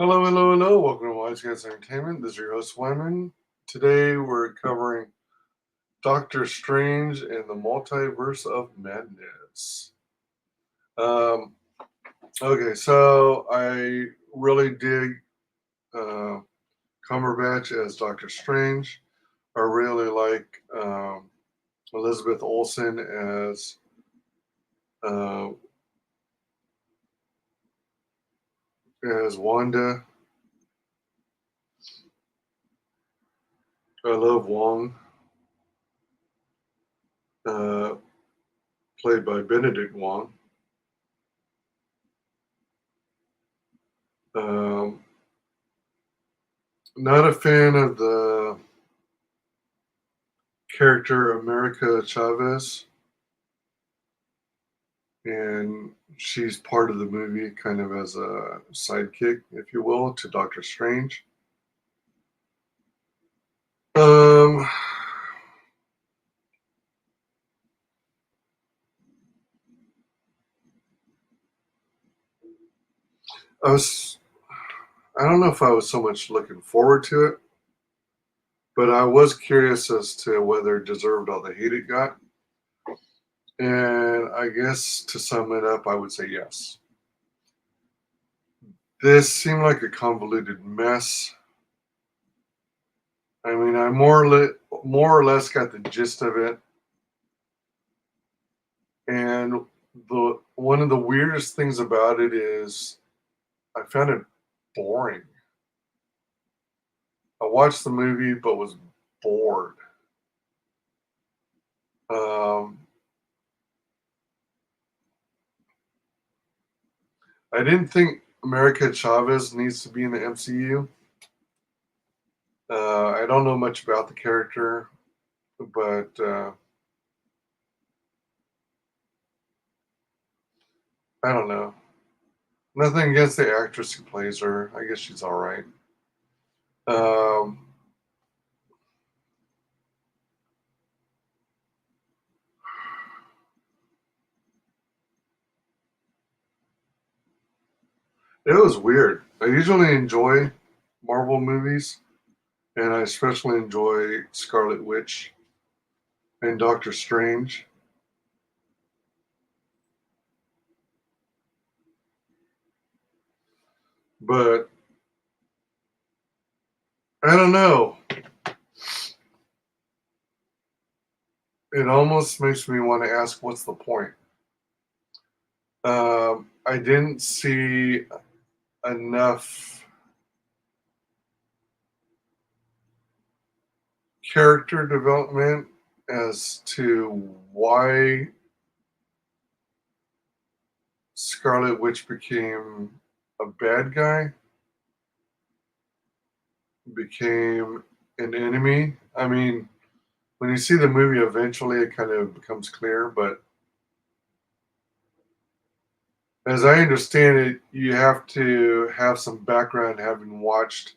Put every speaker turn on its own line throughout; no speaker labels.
Hello, hello, hello. Welcome to WyzGyz Entertainment. This is your host, Wyman. Today we're covering Doctor Strange and the Multiverse of Madness. Um, okay, so I really dig uh, Cumberbatch as Doctor Strange. I really like Elizabeth Olsen uh, as Wanda. I love Wong, uh, played by Benedict Wong. Um, Not a fan of the character America Chavez, and she's part of the movie kind of as a sidekick, if you will, to Doctor Strange. Um, I was, I don't know if I was so much looking forward to it, but I was curious as to whether it deserved all the hate it got. And I guess to sum it up, I would say yes. This seemed like a convoluted mess. I mean, I more or less got the gist of it. And the one of the weirdest things about it is I found it boring. I watched the movie but was bored. Um, I didn't think America Chavez needs to be in the MCU. I don't know much about the character, but I don't know. Nothing against the actress who plays her. I guess she's all right. Um, it was weird. I usually enjoy Marvel movies, and I especially enjoy Scarlet Witch and Doctor Strange. But I don't know. It almost makes me want to ask, what's the point? I didn't see enough character development as to why Scarlet Witch became a bad guy, became an enemy. I mean, when you see the movie, eventually it kind of becomes clear, but as I understand it, you have to have some background having watched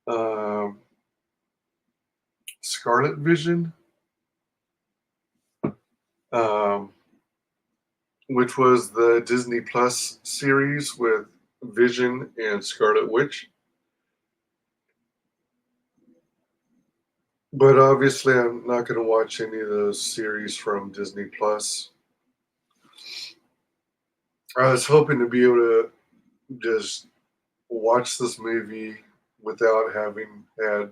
um, Scarlet Vision, um, which was the Disney Plus series with Vision and Scarlet Witch. But obviously, I'm not going to watch any of those series from Disney Plus. I was hoping to be able to just watch this movie without having had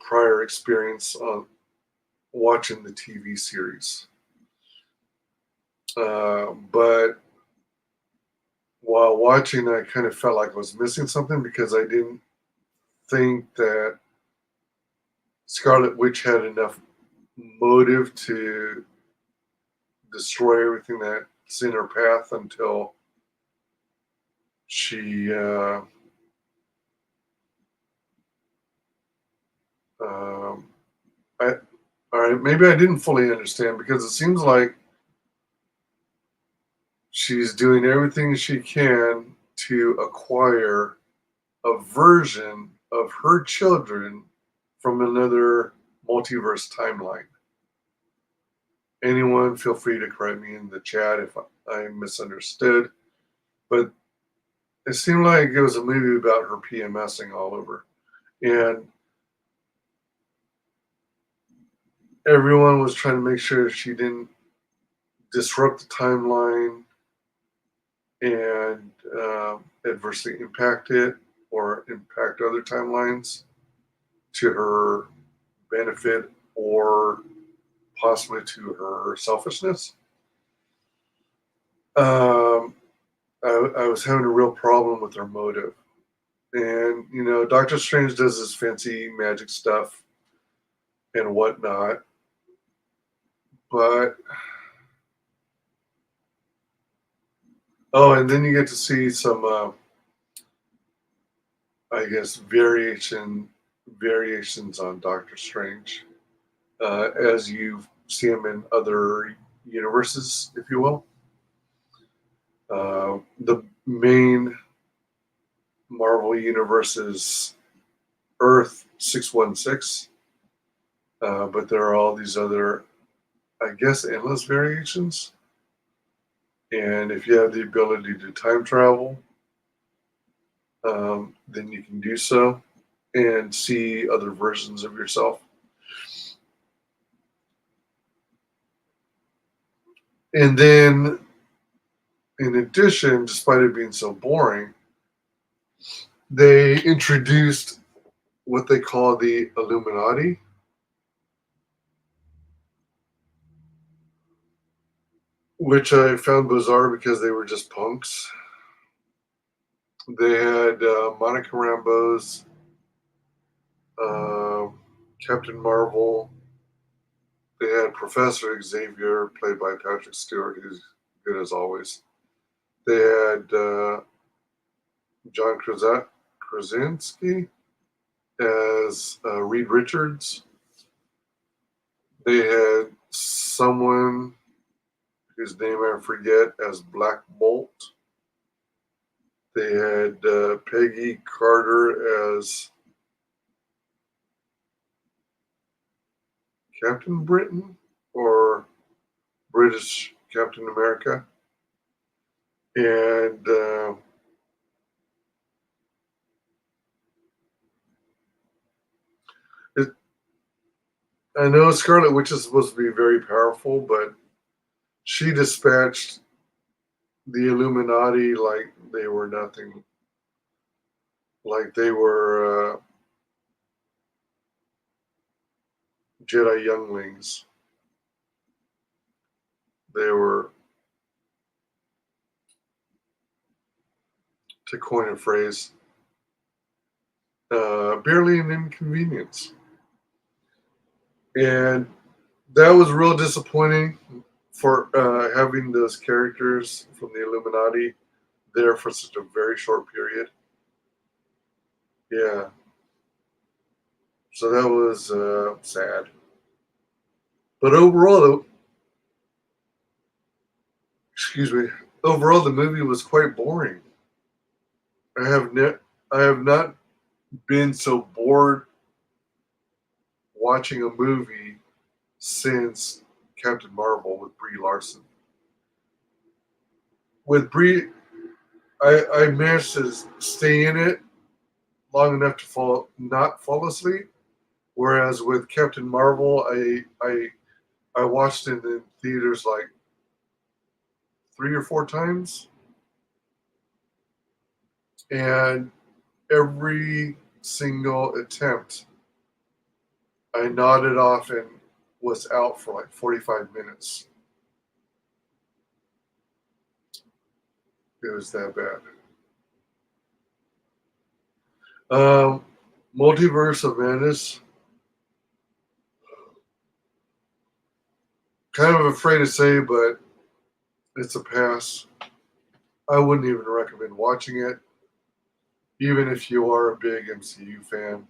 prior experience on watching the TV series. But while watching, I kind of felt like I was missing something because I didn't think that Scarlet Witch had enough motive to destroy everything that's in her path until she um, I, all right, maybe I didn't fully understand because it seems like she's doing everything she can to acquire a version of her children from another multiverse timeline. Anyone, feel free to correct me in the chat if I misunderstood. But it seemed like it was a movie about her PMSing all over. And everyone was trying to make sure she didn't disrupt the timeline and adversely impact it or impact other timelines to her benefit or possibly to her selfishness. Um, I was having a real problem with her motive. And, Doctor Strange does this fancy magic stuff and whatnot. But, oh, and then you get to see some, I guess, variations on Doctor Strange as you see him in other universes, if you will. The main Marvel universe is Earth 616, but there are all these other, I guess, endless variations. And if you have the ability to time travel, then you can do so and see other versions of yourself. And then, in addition, despite it being so boring, they introduced what they call the Illuminati, which I found bizarre because they were just punks. They had Monica Rambeau's uh, Captain Marvel. They had Professor Xavier, played by Patrick Stewart, who's good as always. They had John Krasinski as Reed Richards. They had someone whose name I forget as Black Bolt. They had Peggy Carter as Captain Britain or British Captain America. And I know Scarlet Witch is supposed to be very powerful, but she dispatched the Illuminati like they were nothing. Like they were Jedi younglings. They were, to coin a phrase, barely an inconvenience. And that was real disappointing for having those characters from the Illuminati there for such a very short period. Yeah. So that was sad. But excuse me, overall the movie was quite boring. I have I have not been so bored watching a movie since Captain Marvel with Brie Larson. With Brie, I managed to stay in it long enough to not fall asleep. Whereas with Captain Marvel, I watched it in theaters like 3 or 4 times, and every single attempt, I nodded off and was out for like 45 minutes. It was that bad. Multiverse of Madness. Kind of afraid to say, but it's a pass. I wouldn't even recommend watching it, even if you are a big MCU fan.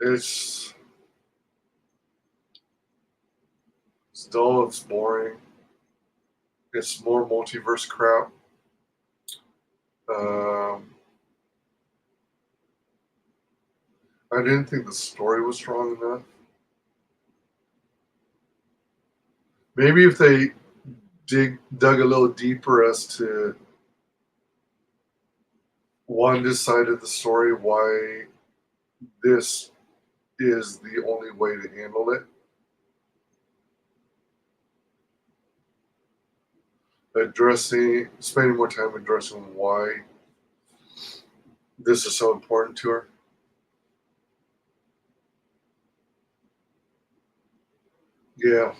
It's dull, it's boring. It's more multiverse crap. Um, I didn't think the story was strong enough. Maybe if they dug a little deeper as to one side of the story, why this is the only way to handle it. Spending more time addressing why this is so important to her. Yeah,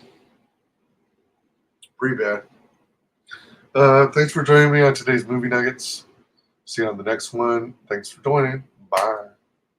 pretty bad. Thanks for joining me on today's Movie Nuggets. See you on the next one. Thanks for joining. Bye.